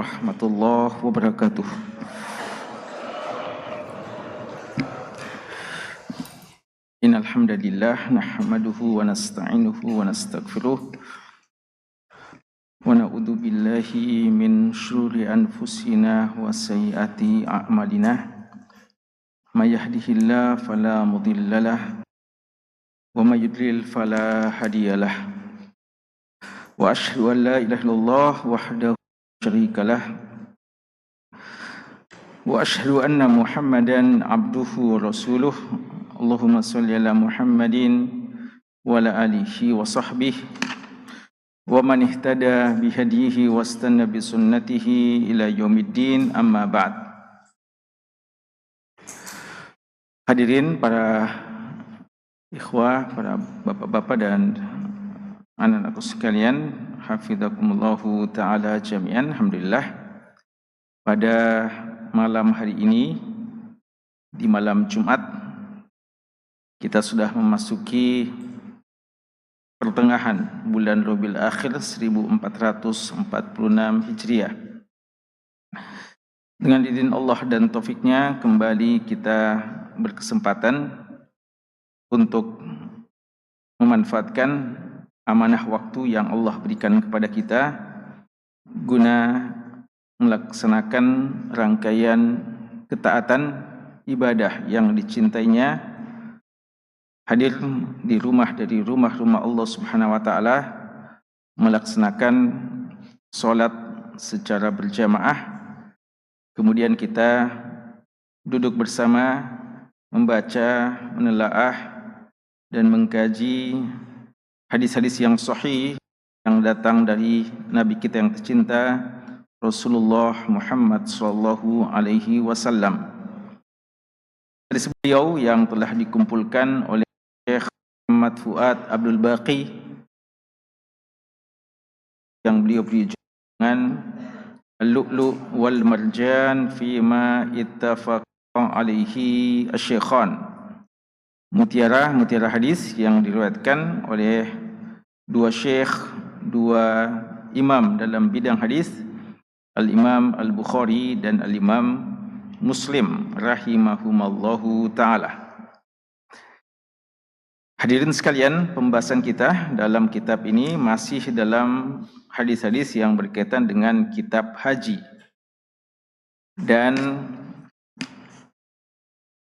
warahmatullahi wabarakatuh. Innal hamdalillah nahmaduhu wa nasta'inuhu wa nastaghfiruh wa na'udzu billahi min syururi anfusina wa sayyiati a'malina. May yahdihillahu fala mudhillalah wa may yudlil fala hadiyalah. Wa asyhadu an la ilaha illallah wahdahu la syarikalah wa asyhadu anna Muhammadan abduhu wa rasuluh. Allahumma sholli ala Muhammadin wa ala alihi wa sahbihi wa man ihtada bihadihi wastanna bi sunnatihi ila yaumiddin, amma ba'd. Hadirin para ikhwah, para bapak-bapak dan anak-anakku sekalian, hafizakumullahu ta'ala jami'an. Alhamdulillah, pada malam hari ini, di malam Jumat, kita sudah memasuki pertengahan bulan Rabiul Akhir 1446 Hijriah. Dengan izin Allah dan taufiknya, kembali kita berkesempatan untuk memanfaatkan amanah waktu yang Allah berikan kepada kita guna melaksanakan rangkaian ketaatan ibadah yang dicintainya, hadir di rumah dari rumah-rumah Allah Subhanahu wa taala, melaksanakan salat secara berjamaah. Kemudian kita duduk bersama, membaca, menelaah dan mengkaji hadis-hadis yang sahih yang datang dari Nabi kita yang tercinta Rasulullah Muhammad sallallahu alaihi wasallam. Hadis beliau yang telah dikumpulkan oleh Syekh Muhammad Fuad Abdul Baqi, yang beliau beri dengan Al-Lu'lu' wal Marjan fima ittafaqa alaihi asy-syaikhan. Mutiara hadis yang diriwayatkan oleh dua syekh, dua imam dalam bidang hadis, Al-Imam Al-Bukhari dan Al-Imam Muslim rahimahumallahu ta'ala. Hadirin sekalian, pembahasan kita dalam kitab ini masih dalam hadis-hadis yang berkaitan dengan kitab haji. Dan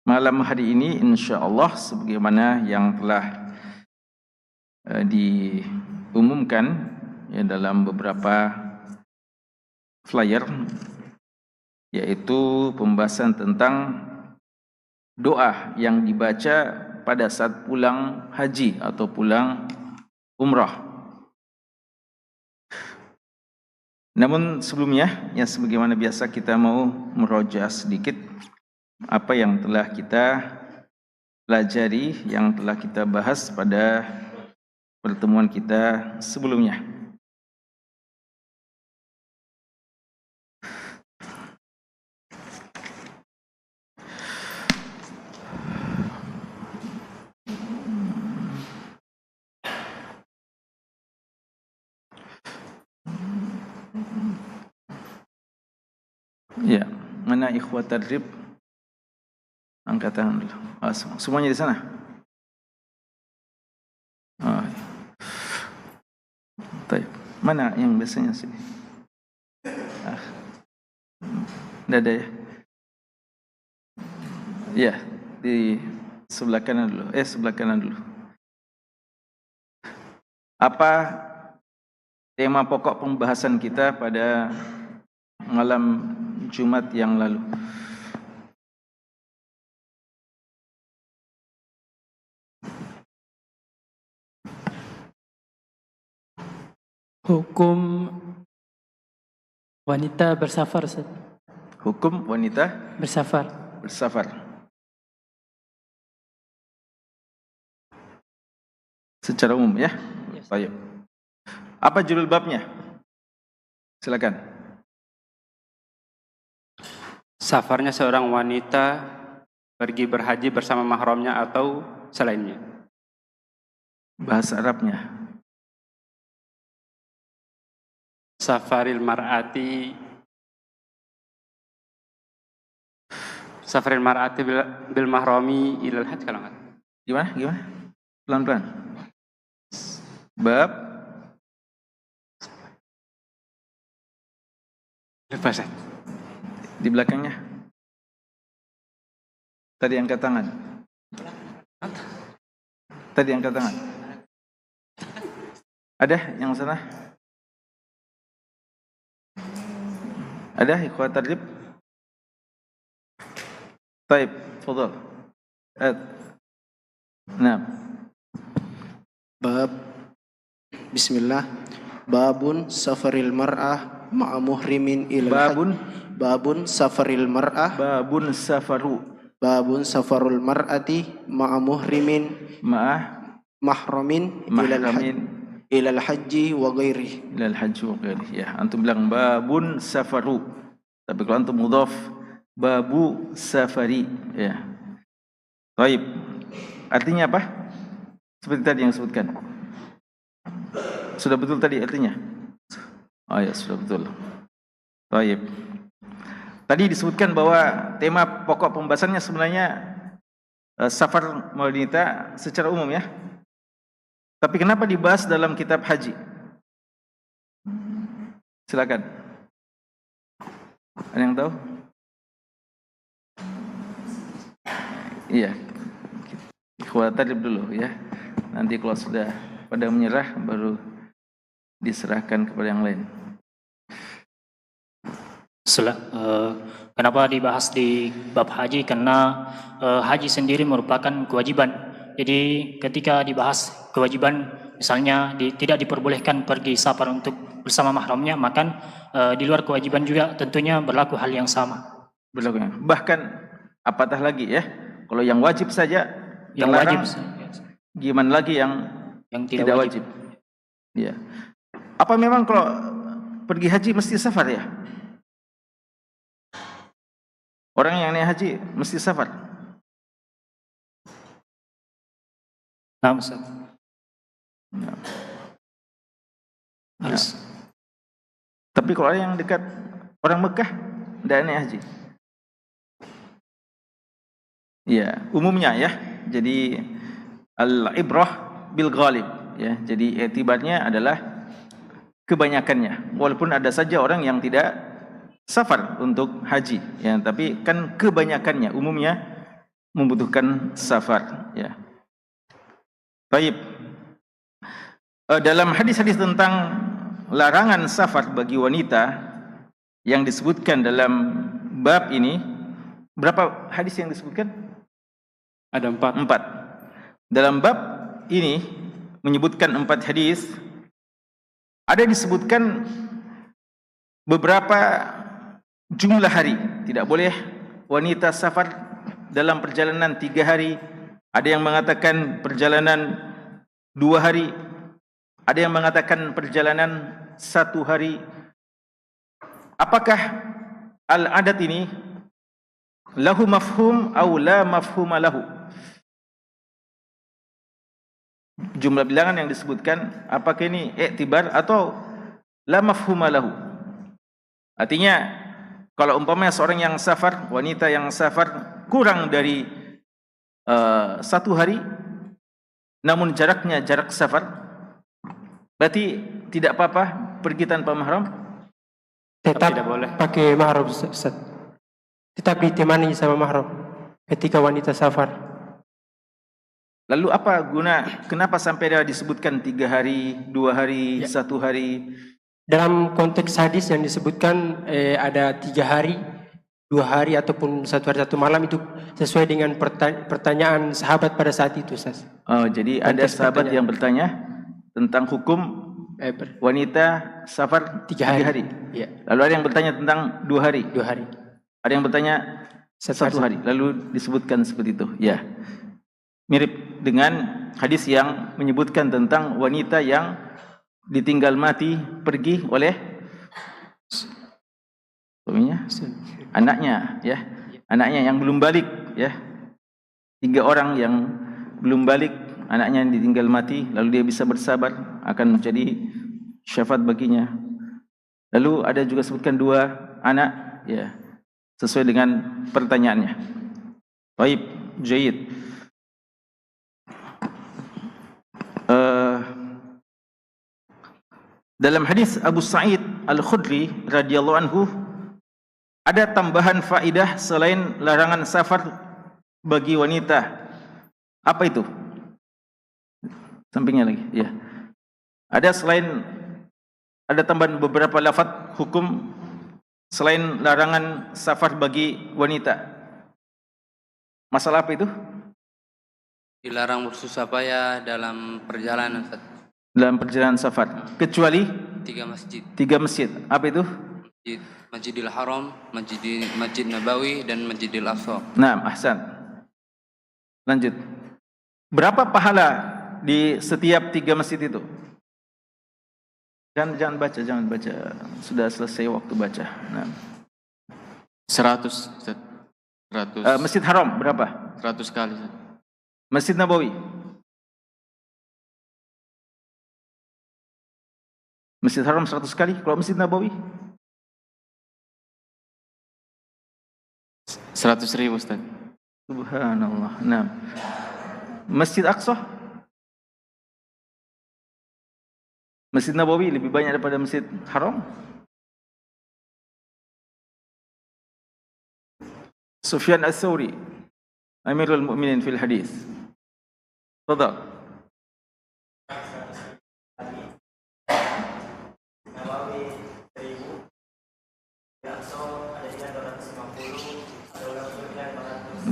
malam hari ini insyaallah, sebagaimana yang telah diumumkan ya dalam beberapa flyer, yaitu pembahasan tentang doa yang dibaca pada saat pulang haji atau pulang umrah. Namun sebelumnya, ya sebagaimana biasa, kita mau meroja sedikit apa yang telah kita pelajari, yang telah kita bahas pada pertemuan kita sebelumnya. Ya, mana ikhwat tadrib? Angkat tangan dulu. Semuanya di sana? Baik. Mana yang biasanya sih? Tidak ada ya? Ya, di sebelah kanan dulu. Sebelah kanan dulu. Apa tema pokok pembahasan kita pada malam Jumat yang lalu? Hukum wanita bersafar, Ustaz. Hukum wanita Bersafar. Secara umum ya. Yes. Baik. Apa judul babnya? Silakan. Safarnya seorang wanita pergi berhaji bersama mahramnya atau selainnya. Bahasa Arabnya. Safaril mar'ati safaril mar'ati bil mahrami ilal hajj kalau nggak. Gimana? Pelan-pelan. Bab Lupa Ustaz. di belakangnya. Tadi angkat tangan. Ada yang sana? Ada ikhwat tarjib? Baik, tafadhal. Nah. Bab Bismillah. Babun safaril mar'ah ma'a muhrimin ilal hajj. Babun safaril mar'ah. Babun safarul mar'ati ma'a muhrimin mahramin ilal hajji wa ghairi. Ya, antum bilang babun safaru. Tapi kalau antum mudhaf babu safari, ya. Baik. Artinya apa? Seperti tadi yang disebutkan. Sudah betul tadi artinya? Oh ya, sudah betul. Baik. Tadi disebutkan bahwa tema pokok pembahasannya sebenarnya safar wanita secara umum ya. Tapi kenapa dibahas dalam kitab haji? Silakan. Ada yang tahu? Iya. Ikhwat tarjib dulu ya. Nanti kalau sudah pada menyerah baru diserahkan kepada yang lain. Kenapa dibahas di bab haji? Karena haji sendiri merupakan kewajiban. Jadi ketika dibahas kewajiban, misalnya tidak diperbolehkan pergi safar untuk bersama mahramnya, maka di luar kewajiban juga tentunya berlaku hal yang sama. Bahkan apatah lagi ya, kalau yang wajib saja yang terlarang, wajib, gimana lagi yang tidak wajib? Ya. Apa memang kalau pergi haji mesti safar ya? Orang yang naik haji mesti safar? Nah, Ustaz. Harus. Tapi kalau yang dekat orang Mekah tidak naik haji. Ya, umumnya ya. Jadi al-ibrah bil ghalib ya. Jadi etibarnya adalah kebanyakannya. Walaupun ada saja orang yang tidak safar untuk haji ya, tapi kan kebanyakannya umumnya membutuhkan safar ya. Baik. Dalam hadis-hadis tentang larangan safar bagi wanita yang disebutkan dalam bab ini, berapa hadis yang disebutkan? Ada 4. Dalam bab ini menyebutkan 4 hadis. Ada disebutkan beberapa jumlah hari. Tidak boleh wanita safar dalam perjalanan 3 hari. Ada yang mengatakan perjalanan 2 hari. Ada yang mengatakan perjalanan 1 hari. Apakah al-adat ini lahu mafhum atau la mafhuma lahu? Jumlah bilangan yang disebutkan, apakah ini iktibar atau la mafhuma lahu? Artinya kalau umpamanya seorang yang safar, wanita yang safar kurang dari 1 hari, namun jaraknya jarak safar, berarti tidak apa-apa pergi tanpa mahram? Tetap tidak boleh pakai mahram, Ustaz. Tetap ditemani sama mahram ketika wanita safar. Lalu apa guna, kenapa sampai dia disebutkan 3 hari, 2 hari, 1 hari? Dalam konteks hadis yang disebutkan ada 3 hari, 2 hari ataupun 1 hari 1 malam, itu sesuai dengan pertanyaan sahabat pada saat itu, Ustaz. Oh, jadi ada sahabat yang bertanya tentang hukum wanita safar 3 hari. Ya. Lalu ada yang bertanya tentang 2 hari. 2 hari. Ada yang bertanya 1 hari. Lalu disebutkan seperti itu. Ya. Mirip dengan hadis yang menyebutkan tentang wanita yang ditinggal mati pergi oleh suaminya, anaknya ya. Anaknya yang belum balik ya. 3 orang yang belum balik, anaknya yang ditinggal mati, lalu dia bisa bersabar, akan menjadi syafaat baginya. Lalu ada juga sebutkan 2 anak ya, sesuai dengan pertanyaannya. Baik, jayid. Dalam hadis Abu Sa'id Al-Khudri radhiyallahu anhu ada tambahan faidah selain larangan safar bagi wanita. Apa itu? Sampingnya lagi, ya. Ada tambahan beberapa lafaz hukum selain larangan safar bagi wanita. Masalah apa itu? Dilarang bersusah payah dalam perjalanan, Ustaz. Dalam perjalanan safar, kecuali 3 masjid. 3 masjid. Apa itu? Masjidil Haram, Masjid Nabawi, dan Masjidil Aqsa. Nah, ahsan. Lanjut. Berapa pahala di setiap 3 masjid itu? Jangan baca. Sudah selesai waktu baca. Nah. 100, Ustaz. 100. Masjid Haram berapa? 100 kali, Ustaz. Masjid Nabawi. Masjid Haram 100 kali. Kalau Masjid Nabawi? 100.000, Ustaz. Subhanallah. Nah. Masjid Aqsa? Masjid Nabawi lebih banyak daripada Masjid Haram? Sufyan Ats-Tsauri, Amirul Mukminin fil hadis. Tafadhal.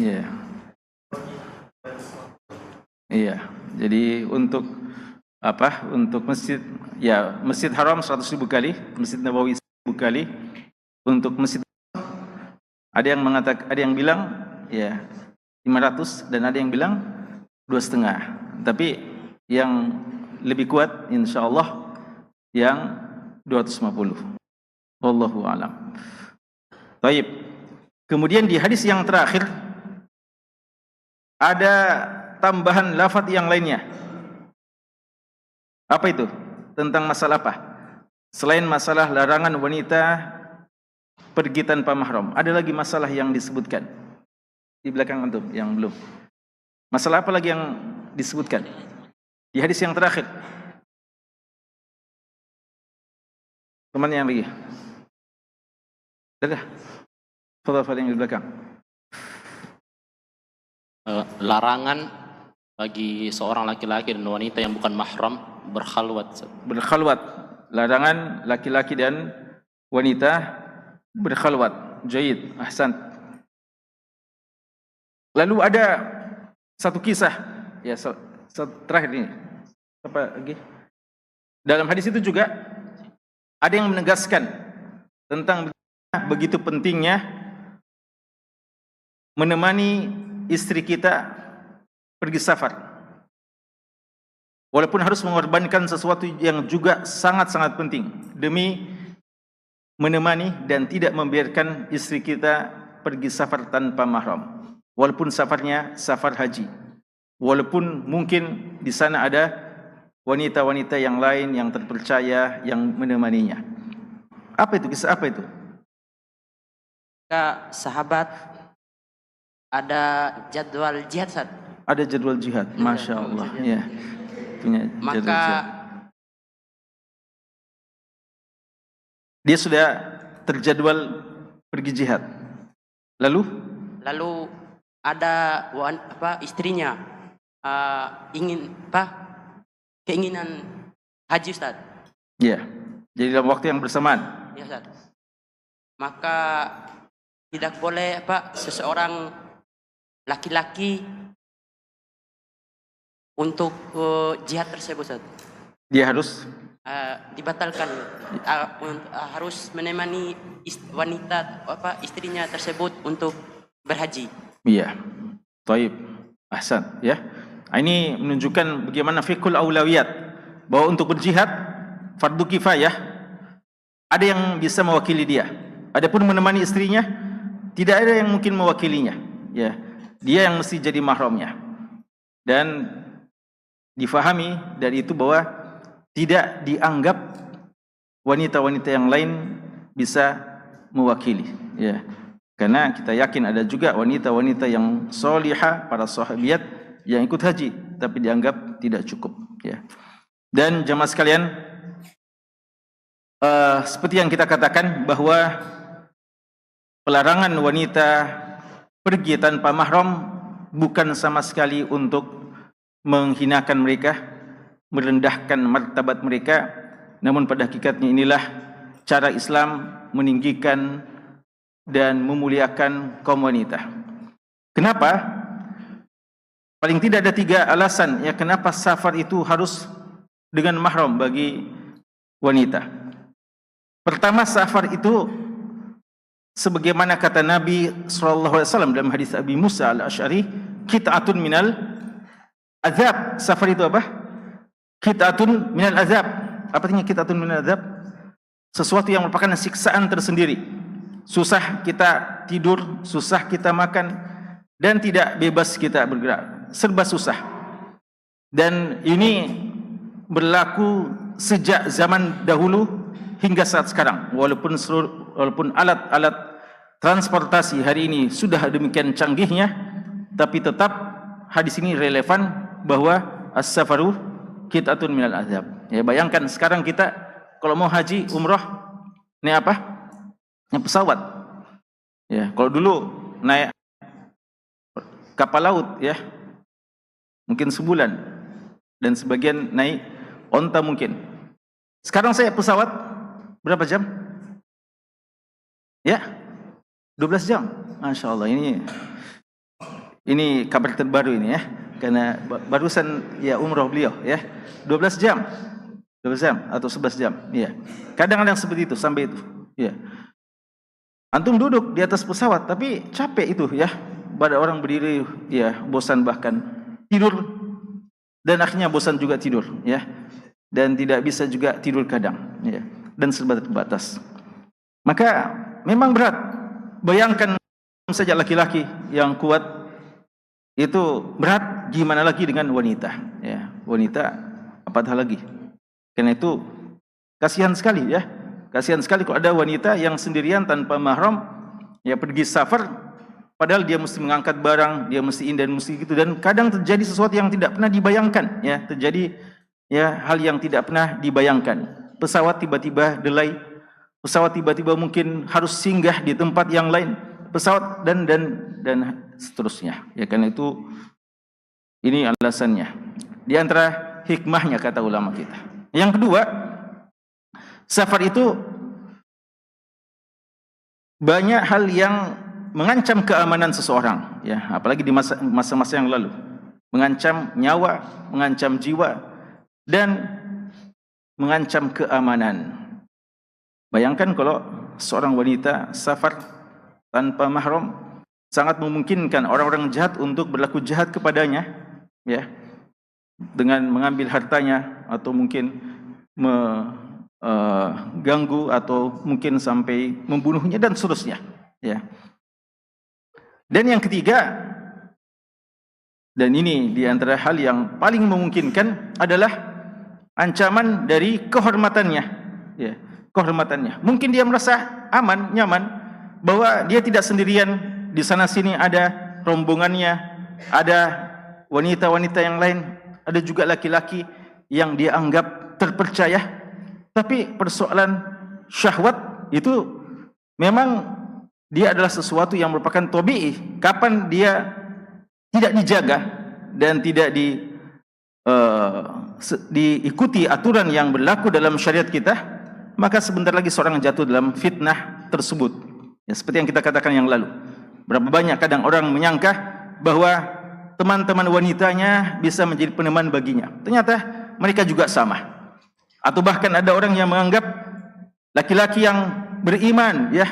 Iya. Iya. Jadi untuk apa? Untuk masjid, ya, Masjid Haram 100.000 kali, Masjid Nabawi 1.000 kali. Untuk masjid ada yang mengatakan, ada yang bilang ya 500 dan ada yang bilang 2,5. Tapi yang lebih kuat insyaallah yang 250. Wallahu a'lam. Baik. Kemudian di hadis yang terakhir ada tambahan lafaz yang lainnya. Apa itu? Tentang masalah apa? Selain masalah larangan wanita pergi tanpa mahram, ada lagi masalah yang disebutkan di belakang antum yang belum. Masalah apa lagi yang disebutkan di hadis yang terakhir? Teman yang lagi. Sudah. Fadhal yang di belakang. Larangan bagi seorang laki-laki dan wanita yang bukan mahram berkhalwat. Berkhalwat. Larangan laki-laki dan wanita berkhalwat. Jayid, ahsan. Lalu ada satu kisah, ya, terakhir ini. Apa lagi? Dalam hadis itu juga ada yang menegaskan tentang begitu pentingnya menemani istri kita pergi safar. Walaupun harus mengorbankan sesuatu yang juga sangat-sangat penting demi menemani dan tidak membiarkan istri kita pergi safar tanpa mahram. Walaupun safarnya safar haji. Walaupun mungkin di sana ada wanita-wanita yang lain yang terpercaya yang menemaninya. Apa itu? Kisah apa itu? Sahabat ada jadwal jihad, Ustaz. Ada jadwal jihad, masya Allah. Ya, punya jadwal Maka jihad. Dia sudah terjadwal pergi jihad. Lalu ada istrinya keinginan haji, Ustaz. ya, jadi dalam waktu yang bersamaan. Ya, Ustaz. Maka tidak boleh seseorang laki-laki untuk jihad tersebut, Ustaz. Dia harus Dibatalkan, harus menemani wanita istrinya tersebut untuk berhaji. iya. Taib, ahsan, ya. Ini menunjukkan bagaimana fiqhul aulawiyat, bahwa untuk berjihad fardu kifayah ada yang bisa mewakili dia. Adapun menemani istrinya tidak ada yang mungkin mewakilinya, ya. Dia yang mesti jadi mahramnya. Dan difahami dari itu bahwa tidak dianggap wanita-wanita yang lain bisa mewakili, ya. Karena kita yakin ada juga wanita-wanita yang solihah, para sahabiat yang ikut haji, tapi dianggap tidak cukup. Ya. Dan jamaah sekalian, seperti yang kita katakan bahwa pelarangan wanita pergi tanpa mahram bukan sama sekali untuk menghinakan mereka, merendahkan martabat mereka, namun pada hakikatnya inilah cara Islam meninggikan dan memuliakan kaum wanita. Kenapa? Paling tidak ada 3 alasan ya kenapa safar itu harus dengan mahram bagi wanita. Pertama, safar itu sebagaimana kata Nabi SAW dalam hadis Abi Musa al-Asy'ari, qit'atun minal azab. Safar itu apa? Qit'atun minal azab. Apa artinya qit'atun minal azab? Sesuatu yang merupakan siksaan tersendiri. Susah kita tidur, susah kita makan, dan tidak bebas kita bergerak. Serba susah. Dan ini berlaku sejak zaman dahulu hingga saat sekarang. Walaupun alat-alat transportasi hari ini sudah demikian canggihnya, tapi tetap hadis ini relevan bahwa as-safaru qit'atun minal azab. Ya, bayangkan sekarang kita kalau mau haji, umroh, naik apa? Naik pesawat. Ya, kalau dulu naik kapal laut ya, mungkin sebulan, dan sebagian naik onta mungkin. Sekarang saya pesawat berapa jam? Ya, 12 jam. Masya Allah, ini kabar terbaru ini ya, karena barusan ya umroh beliau ya, 12 jam atau 11 jam. Ya, kadang-kadang seperti itu sampai itu. Ya, antum duduk di atas pesawat tapi capek itu ya, pada orang berdiri ya bosan, bahkan tidur, dan akhirnya bosan juga tidur ya, dan tidak bisa juga tidur kadang ya, dan serba terbatas. Maka memang berat. Bayangkan saja laki-laki yang kuat itu berat, gimana lagi dengan wanita ya, wanita apatah lagi. Karena itu kasihan sekali ya, kasihan sekali kalau ada wanita yang sendirian tanpa mahram ya pergi safar, padahal dia mesti mengangkat barang, dia mesti ini dan mesti gitu, dan kadang terjadi sesuatu yang tidak pernah dibayangkan ya, terjadi ya hal yang tidak pernah dibayangkan. Pesawat tiba-tiba delay, pesawat tiba-tiba mungkin harus singgah di tempat yang lain, pesawat dan seterusnya. Ya, karena itu ini alasannya. Di antara hikmahnya kata ulama kita. Yang kedua, safar itu banyak hal yang mengancam keamanan seseorang ya, apalagi di masa-masa yang lalu. Mengancam nyawa, mengancam jiwa, dan mengancam keamanan. Bayangkan kalau seorang wanita safar tanpa mahram, sangat memungkinkan orang-orang jahat untuk berlaku jahat kepadanya ya, dengan mengambil hartanya atau mungkin mengganggu atau mungkin sampai membunuhnya dan seterusnya ya. Dan yang ketiga, dan ini di antara hal yang paling memungkinkan, adalah ancaman dari kehormatannya ya, kehormatannya. Mungkin dia merasa aman, nyaman, bahwa dia tidak sendirian, di sana sini ada rombongannya, ada wanita-wanita yang lain, ada juga laki-laki yang dia anggap terpercaya. Tapi persoalan syahwat itu memang dia adalah sesuatu yang merupakan tabi'i. Kapan dia tidak dijaga dan tidak diikuti aturan yang berlaku dalam syariat kita, maka sebentar lagi seorang jatuh dalam fitnah tersebut ya, seperti yang kita katakan yang lalu. Berapa banyak kadang orang menyangka bahwa teman-teman wanitanya bisa menjadi peneman baginya, ternyata mereka juga sama. Atau bahkan ada orang yang menganggap laki-laki yang beriman ya,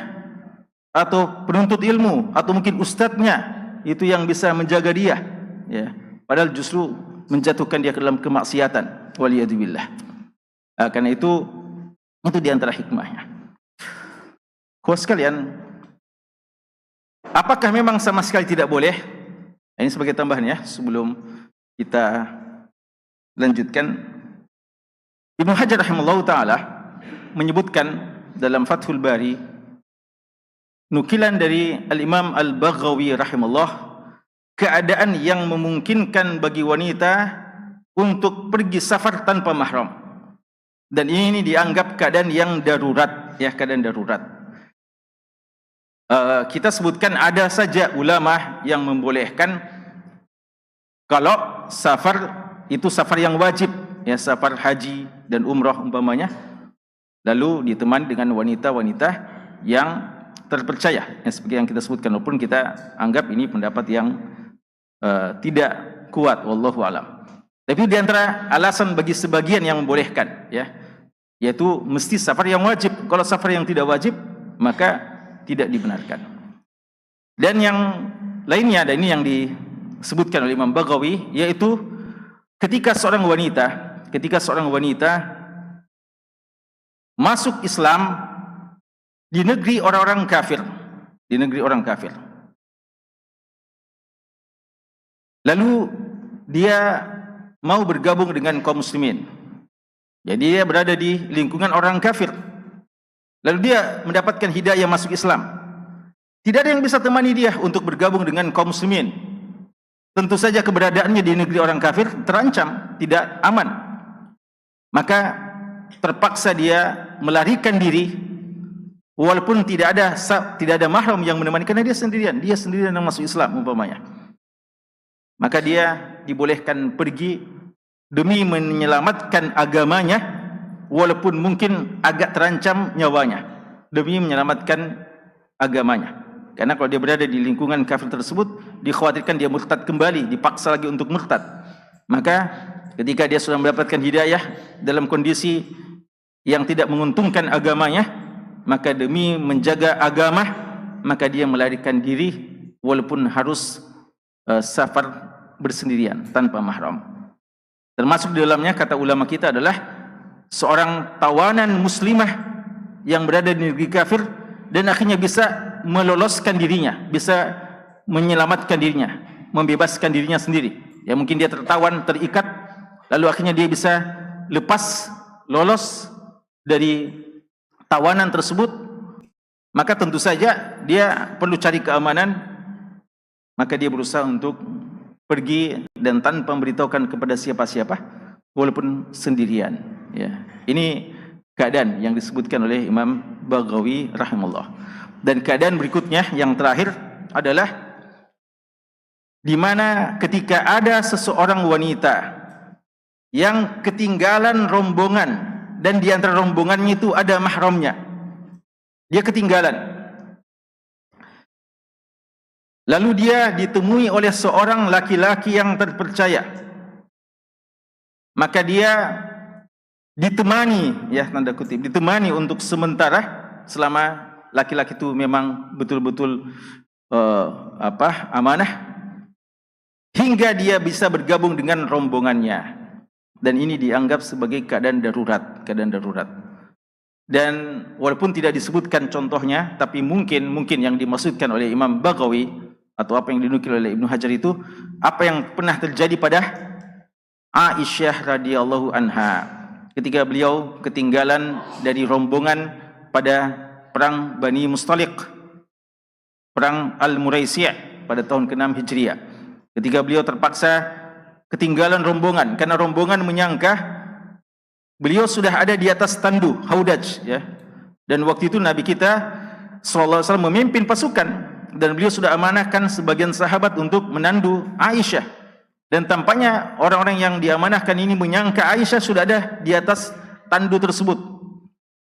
atau penuntut ilmu, atau mungkin ustadznya, itu yang bisa menjaga dia ya, padahal justru menjatuhkan dia ke dalam kemaksiatan, waliyadzubillah. Karena itu di antara hikmahnya. Kawan sekalian, apakah memang sama sekali tidak boleh? Ini sebagai tambahan ya, sebelum kita lanjutkan. Ibnu Hajar rahimahullah ta'ala menyebutkan dalam Fathul Bari nukilan dari Al-Imam Al-Baghawi rahimahullah, keadaan yang memungkinkan bagi wanita untuk pergi safar tanpa mahram. Dan ini dianggap keadaan yang darurat, ya, keadaan darurat. Kita sebutkan ada saja ulama yang membolehkan kalau safar itu safar yang wajib, ya, safar haji dan umrah umpamanya, lalu ditemani dengan wanita-wanita yang terpercaya, ya, seperti yang kita sebutkan, walaupun kita anggap ini pendapat yang tidak kuat, wallahu alam. Tapi di antara alasan bagi sebagian yang membolehkan, ya, yaitu mesti safar yang wajib. Kalau safar yang tidak wajib, maka tidak dibenarkan. Dan yang lainnya, dan ini yang disebutkan oleh Imam Baghawi, yaitu ketika seorang wanita masuk Islam di negeri orang-orang kafir, di negeri orang kafir, lalu dia mau bergabung dengan kaum muslimin. Jadi dia berada di lingkungan orang kafir, lalu dia mendapatkan hidayah masuk Islam. Tidak ada yang bisa temani dia untuk bergabung dengan kaum muslimin. Tentu saja keberadaannya di negeri orang kafir terancam, tidak aman. Maka terpaksa dia melarikan diri, walaupun tidak ada mahram yang menemani, karena dia sendirian yang masuk Islam umpamanya. Maka dia dibolehkan pergi demi menyelamatkan agamanya, walaupun mungkin agak terancam nyawanya, demi menyelamatkan agamanya. Karena kalau dia berada di lingkungan kafir tersebut, dikhawatirkan dia murtad kembali, dipaksa lagi untuk murtad. Maka ketika dia sudah mendapatkan hidayah dalam kondisi yang tidak menguntungkan agamanya, maka demi menjaga agama, maka dia melarikan diri walaupun harus safar bersendirian tanpa mahram. Termasuk di dalamnya, kata ulama kita, adalah seorang tawanan muslimah yang berada di negeri kafir dan akhirnya bisa meloloskan dirinya, bisa menyelamatkan dirinya, membebaskan dirinya sendiri. Ya, mungkin dia tertawan, terikat, lalu akhirnya dia bisa lolos dari tawanan tersebut. Maka tentu saja dia perlu cari keamanan, maka dia berusaha untuk pergi dan tanpa memberitahukan kepada siapa-siapa, walaupun sendirian. Ya, ini keadaan yang disebutkan oleh Imam Baghawi rahimahullah. Dan keadaan berikutnya yang terakhir adalah di mana ketika ada seseorang wanita yang ketinggalan rombongan, dan di antara rombongannya itu ada mahramnya, dia ketinggalan, lalu dia ditemui oleh seorang laki-laki yang terpercaya, maka dia ditemani, ya, tanda kutip, ditemani untuk sementara, selama laki-laki itu memang betul-betul amanah, hingga dia bisa bergabung dengan rombongannya. Dan ini dianggap sebagai keadaan darurat, Dan walaupun tidak disebutkan contohnya, tapi mungkin yang dimaksudkan oleh Imam Baghawi atau apa yang dinukil oleh Ibnu Hajar itu apa yang pernah terjadi pada Aisyah radhiyallahu anha ketika beliau ketinggalan dari rombongan pada perang Bani Mustaliq, perang Al-Muraisi' pada tahun ke-6 Hijriah. Ketika beliau terpaksa ketinggalan rombongan, karena rombongan menyangka beliau sudah ada di atas tandu Haudaj, ya. Dan waktu itu Nabi kita sallallahu alaihi wasallam memimpin pasukan, dan beliau sudah amanahkan sebagian sahabat untuk menandu Aisyah. Dan tampaknya orang-orang yang diamanahkan ini menyangka Aisyah sudah ada di atas tandu tersebut.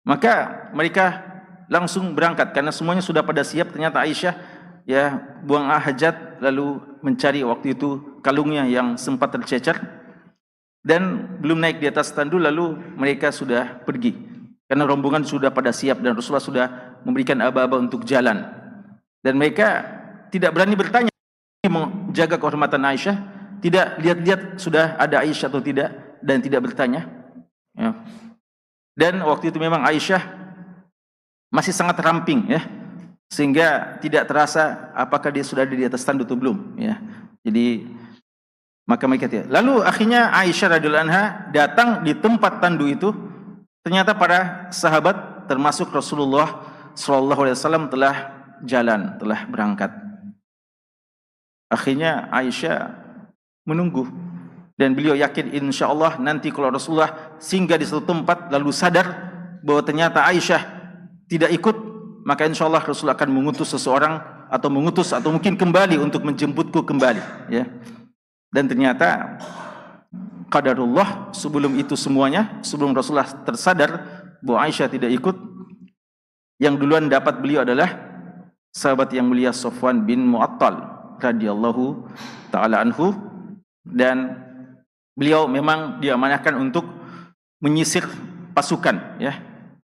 Maka mereka langsung berangkat karena semuanya sudah pada siap. Ternyata Aisyah, ya, buang hajat, lalu mencari waktu itu kalungnya yang sempat tercecer, dan belum naik di atas tandu, lalu mereka sudah pergi karena rombongan sudah pada siap dan Rasulullah sudah memberikan aba-aba untuk jalan. Dan mereka tidak berani bertanya, menjaga kehormatan Aisyah, tidak lihat-lihat sudah ada Aisyah atau tidak, dan tidak bertanya, ya. Dan waktu itu memang Aisyah masih sangat ramping, ya, sehingga tidak terasa apakah dia sudah ada di atas tandu atau belum, ya. Jadi maka mereka tidak. Lalu akhirnya Aisyah radhiyallahu anha datang di tempat tandu itu. Ternyata para sahabat termasuk Rasulullah sallallahu alaihi wasallam telah jalan, telah berangkat. Akhirnya Aisyah menunggu dan beliau yakin insya-Allah nanti kalau Rasulullah singgah di satu tempat lalu sadar bahwa ternyata Aisyah tidak ikut, maka insya Allah Rasulullah akan mengutus seseorang atau mungkin kembali untuk menjemputku kembali, ya. Dan ternyata qadarullah, sebelum itu semuanya, sebelum Rasulullah tersadar bahwa Aisyah tidak ikut, yang duluan dapat beliau adalah sahabat yang mulia Safwan bin Mu'attal radhiyallahu taala anhu, dan beliau memang diamanahkan untuk menyisir pasukan, ya.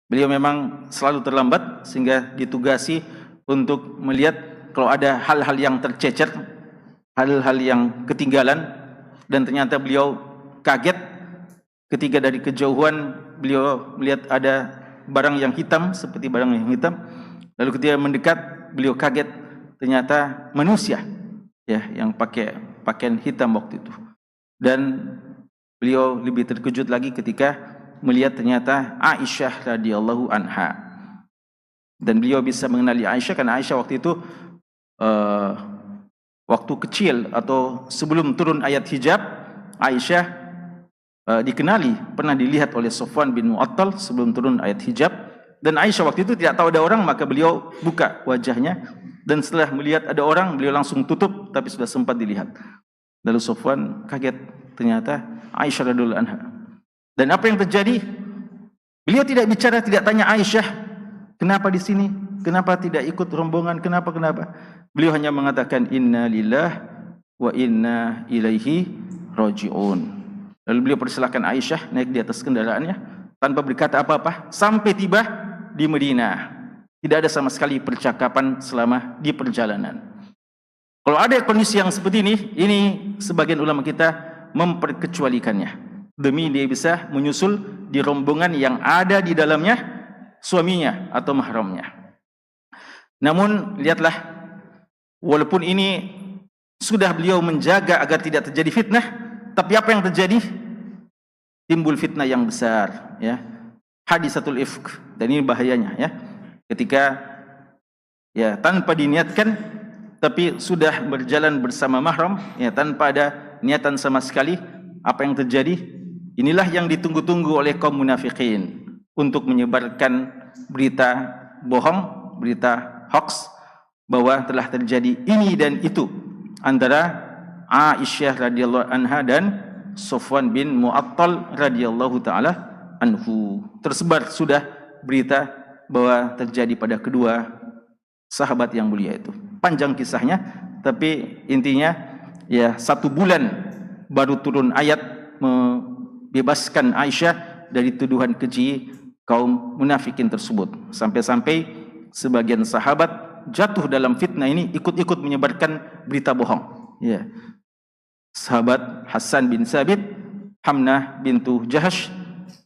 Beliau memang selalu terlambat sehingga ditugasi untuk melihat kalau ada hal-hal yang tercecer, hal-hal yang ketinggalan, dan ternyata beliau kaget ketika dari kejauhan beliau melihat ada barang yang hitam, seperti barang yang hitam. Lalu ketika mendekat beliau kaget, ternyata manusia, ya, yang pakai pakaian hitam waktu itu. Dan beliau lebih terkejut lagi ketika melihat ternyata Aisyah radhiyallahu anha. Dan beliau bisa mengenali Aisyah karena Aisyah waktu itu waktu kecil atau sebelum turun ayat hijab, Aisyah dikenali, pernah dilihat oleh Safwan bin Mu'attal sebelum turun ayat hijab. Dan Aisyah waktu itu tidak tahu ada orang, maka beliau buka wajahnya, dan setelah melihat ada orang beliau langsung tutup, tapi sudah sempat dilihat. Lalu Safwan kaget, ternyata Aisyah radhiyallahu anha. Dan apa yang terjadi? Beliau tidak bicara, tidak tanya Aisyah, kenapa di sini? Kenapa tidak ikut rombongan? Kenapa? Beliau hanya mengatakan inna lillahi wa inna ilaihi raji'un. Lalu beliau persilakan Aisyah naik di atas kendaraannya tanpa berkata apa-apa sampai tiba di Madinah. Tidak ada sama sekali percakapan selama di perjalanan. Kalau ada kondisi yang seperti ini sebagian ulama kita memperkecualikannya demi dia bisa menyusul di rombongan yang ada di dalamnya suaminya atau mahramnya. Namun lihatlah, walaupun ini sudah beliau menjaga agar tidak terjadi fitnah, tapi apa yang terjadi? Timbul fitnah yang besar, ya. Hadisatul ifk, dan ini bahayanya, ya. Ketika ya tanpa diniatkan tapi sudah berjalan bersama mahram, ya, tanpa ada niatan sama sekali, apa yang terjadi? Inilah yang ditunggu-tunggu oleh kaum munafikin untuk menyebarkan berita bohong, berita hoax bahwa telah terjadi ini dan itu antara Aisyah radhiyallahu anha dan Safwan bin Mu'attal radhiyallahu taala anhu. Tersebar sudah berita bahwa terjadi pada kedua sahabat yang mulia itu. Panjang kisahnya, tapi intinya ya 1 bulan baru turun ayat membebaskan Aisyah dari tuduhan keji kaum munafikin tersebut. Sampai-sampai sebagian sahabat jatuh dalam fitnah ini, ikut-ikut menyebarkan berita bohong. Ya. Sahabat Hasan bin Sabit, Hamnah bintu Jahash,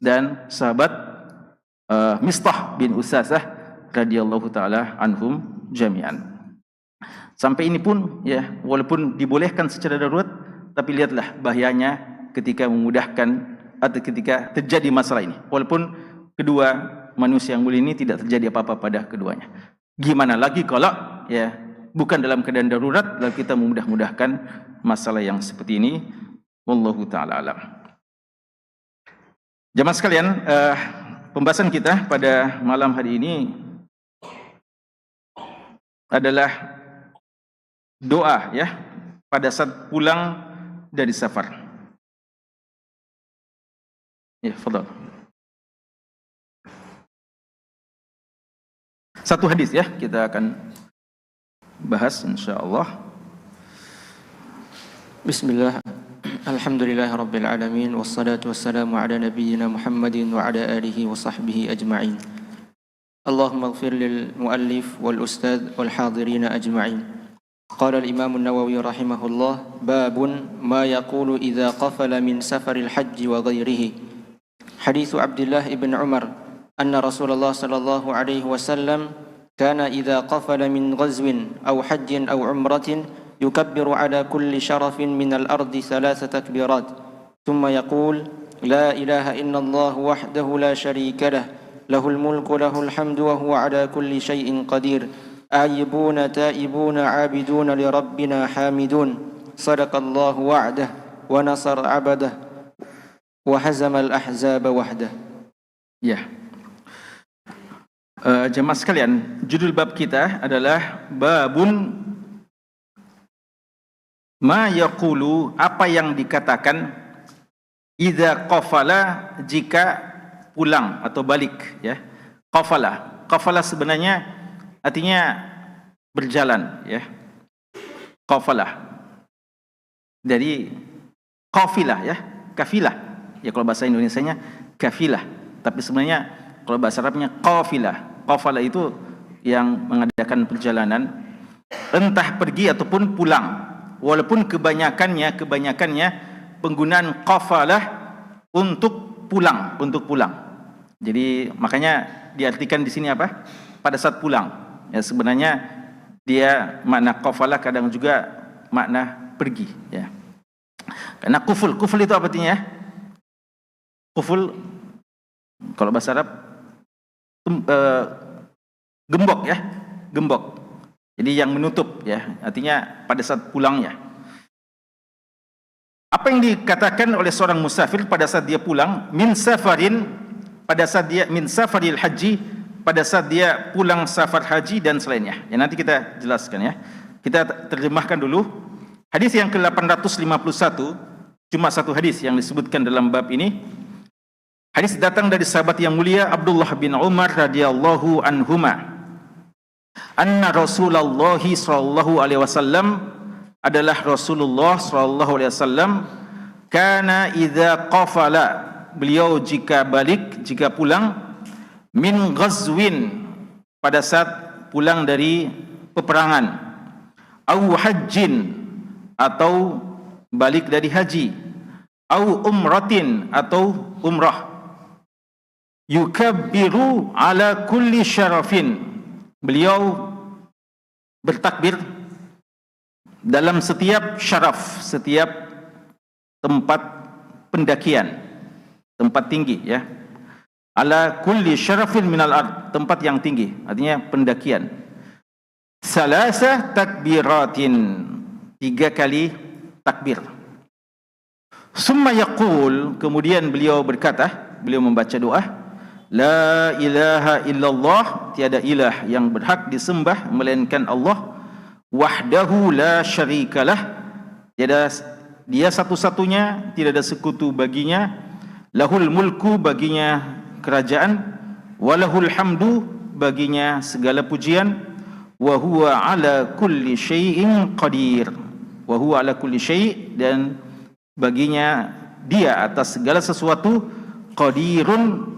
dan sahabat Mistah bin Usasah radhiyallahu taala anhum jami'an. Sampai ini pun ya, walaupun dibolehkan secara darurat, tapi lihatlah bahayanya ketika memudahkan atau ketika terjadi masalah ini. Walaupun kedua manusia yang mulia ini tidak terjadi apa-apa pada keduanya. Gimana lagi kalau ya bukan dalam keadaan darurat lalu kita memudah-mudahkan masalah yang seperti ini. Wallahu taala alam. Jamaah sekalian, pembahasan kita pada malam hari ini adalah doa, ya, pada saat pulang dari safar. Ya, fadhal. Satu hadis, ya, kita akan bahas insyaallah. Bismillah. Alhamdulillahirabbil alamin wassalatu wassalamu ala nabiyyina Muhammadin wa ala alihi wa sahbihi ajma'in. Allahumma ighfir lil muallif wal ustadz wal hadirin ajma'in. Qala al-Imam an-Nawawi rahimahullah, babun ma yaqulu idza qafala min safaril hajj wa ghairihi. Hadits Abdullah ibn Umar anna Rasulullah sallallahu alaihi wasallam kana idza qafala min ghazwin aw hajjin aw umratin yukabbiru ala kulli sharafin min al-ardi 3 takbirat thumma yaqul la ilaha illallah wahdahu la sharika lah lahul mulku lahul hamdu wa huwa ala kulli shay'in qadir آيبون تائبون عابدون لربنا حامدون صدق الله وعده ونصر عبده وهزم الأحزاب وحده. Ya. Jemaah sekalian, judul bab kita adalah babun ma yaqulu, apa yang dikatakan idza qafala, jika pulang atau balik, ya. Qafala sebenarnya artinya berjalan, ya. Qafalah dari qafilah, ya, kafilah. Ya, kalau bahasa Indonesianya kafilah, tapi sebenarnya kalau bahasa Arabnya qafilah. Qafalah itu yang mengadakan perjalanan, entah pergi ataupun pulang. Walaupun kebanyakannya penggunaan qafalah untuk pulang. Jadi makanya diartikan di sini apa? Pada saat pulang. Ya, sebenarnya dia makna qafalah kadang juga makna pergi, ya. Karena kuful itu apa artinya? Kuful kalau bahasa Arab gembok, ya, gembok. Jadi yang menutup, ya, artinya pada saat pulangnya. Apa yang dikatakan oleh seorang musafir pada saat dia pulang, min safaril haji, pada saat dia pulang safar haji dan selainnya. Ya, nanti kita jelaskan, ya. Kita terjemahkan dulu. Hadis yang ke-851, cuma satu hadis yang disebutkan dalam bab ini. Hadis datang dari sahabat yang mulia Abdullah bin Umar radhiyallahu anhuma. Anna Rasulullah sallallahu alaihi wasallam, adalah Rasulullah sallallahu alaihi wasallam, kana idza qafala, beliau jika balik, jika pulang, min ghazwin, pada saat pulang dari peperangan, au hajjin, atau balik dari haji, au umratin, atau umrah, yukabbiru ala kulli syarafin, beliau bertakbir dalam setiap syaraf, setiap tempat pendakian, tempat tinggi, ya. Ala kulli syarafin minal ard, tempat yang tinggi, artinya pendakian. Salasa takbiratin, 3 kali takbir. Summa yaqul, kemudian beliau berkata, beliau membaca doa, la ilaha illallah, tiada ilah yang berhak disembah melainkan Allah, wahdahu la syarikalah, tiada dia satu-satunya, tidak ada sekutu baginya, lahul mulku, baginya kerajaan, walahul hamdu, baginya segala pujian, wa huwa ala kulli syai'in qadir, wa huwa ala kulli syai', dan baginya dia atas segala sesuatu, qadirun,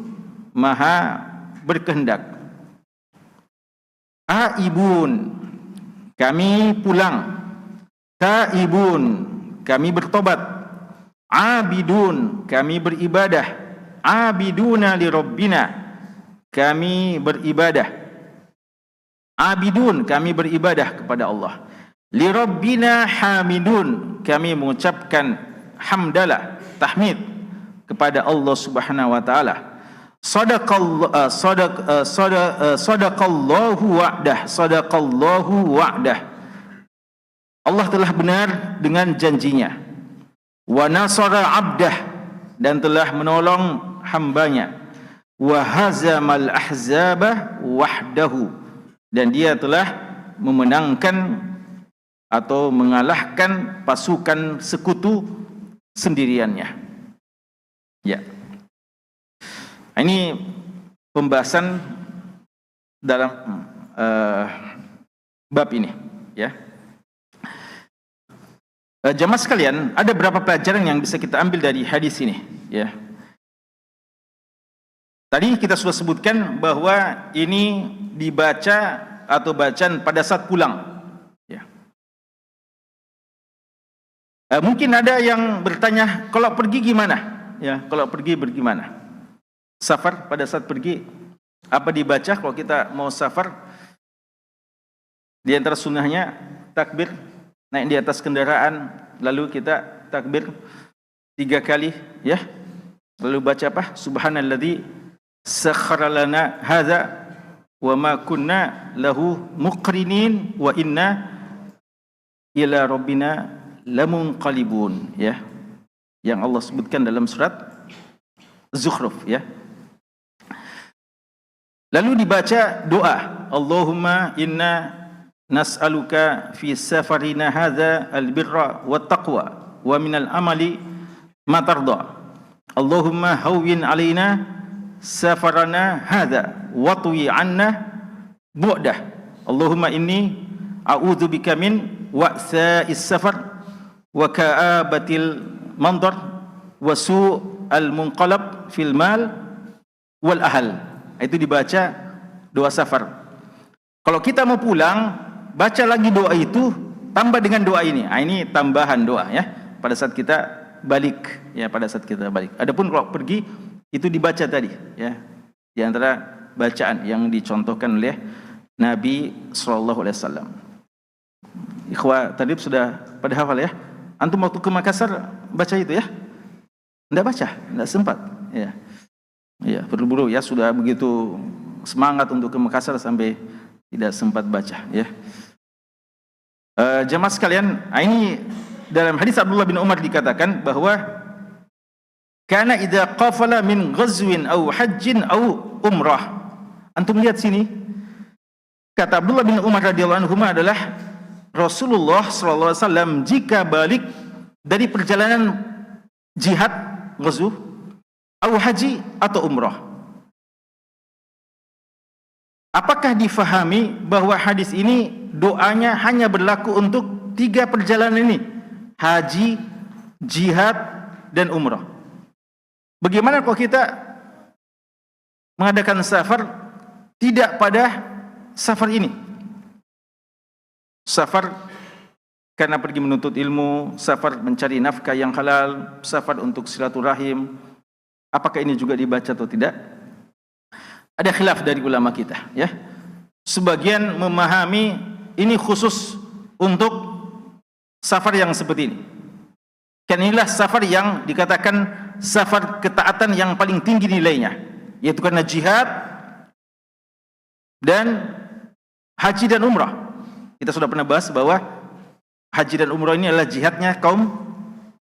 maha berkehendak. Aibun, kami pulang. Taibun, kami bertobat. Abidun, kami beribadah. Abiduna li Rabbina, kami beribadah. Abidun, kami beribadah kepada Allah. Li Rabbina hamidun, kami mengucapkan hamdalah, tahmid kepada Allah Subhanahu wa taala. Sadaqallahu wa'dah. Allah telah benar dengan janjinya. Wa nasara abdah, dan telah menolong hambanya. Wa hazamal ahzaba wahdahu, dan dia telah memenangkan atau mengalahkan pasukan sekutu sendiriannya. Ya. Ini pembahasan dalam bab ini, ya. Jemaah sekalian, ada beberapa pelajaran yang bisa kita ambil dari hadis ini, ya. Tadi kita sudah sebutkan bahwa ini dibaca atau bacaan pada saat pulang, ya. Mungkin ada yang bertanya, kalau pergi gimana? Ya, kalau pergi bagaimana? Safar, pada saat pergi apa dibaca kalau kita mau safar? Di antara sunnahnya takbir, naik di atas kendaraan, lalu kita takbir 3 kali, ya. Lalu baca apa? Subhanalladzi sakhkhara lana hadza wa ma kunna lahu muqrinin wa inna ila rabbina lamunqalibun, ya, yang Allah sebutkan dalam surat Zukhruf, ya. Lalu dibaca doa, Allahumma inna nas'aluka fi safarina hadza albirra wat taqwa wa minal amali ma tarda. Allahumma hawwin alaina safarana hadza wa tuwi anna bu'dah. Allahumma inni a'udzubika min wa'sa'is safar wa ka'abatil mandar wa su'al munqalab fil mal wal ahl. Itu dibaca doa safar. Kalau kita mau pulang, baca lagi doa itu tambah dengan doa ini. Ini tambahan doa, ya, pada saat kita balik, ya, pada saat kita balik. Adapun kalau pergi itu dibaca tadi, ya, di antara bacaan yang dicontohkan oleh Nabi sallallahu alaihi wasallam. Ikhwah tadi sudah pada hafal, ya. Antum waktu ke Makassar baca itu, ya? Enggak baca, enggak sempat, ya. Ya, buru-buru, ya, sudah begitu semangat untuk ke Makassar sampai tidak sempat baca, ya. Jemaah sekalian, ini dalam hadis Abdullah bin Umar dikatakan bahwa kana idza qafala min ghazwin aw hajjin aw umrah. Antum lihat sini, kata Abdullah bin Umar radhiyallahu anhu adalah Rasulullah sallallahu alaihi wasallam jika balik dari perjalanan jihad, ghazw, atau haji atau umrah. Apakah difahami bahwa hadis ini doanya hanya berlaku untuk 3 perjalanan ini? Haji, jihad, dan umrah. Bagaimana kalau kita mengadakan safar tidak pada safar ini? Safar karena pergi menuntut ilmu, safar mencari nafkah yang halal, safar untuk silaturahim. Apakah ini juga dibaca atau tidak? Ada khilaf dari ulama kita, ya. Sebagian memahami ini khusus untuk safar yang seperti ini. Karena inilah safar yang dikatakan safar ketaatan yang paling tinggi nilainya, yaitu karena jihad dan haji dan umrah. Kita sudah pernah bahas bahwa haji dan umrah ini adalah jihadnya kaum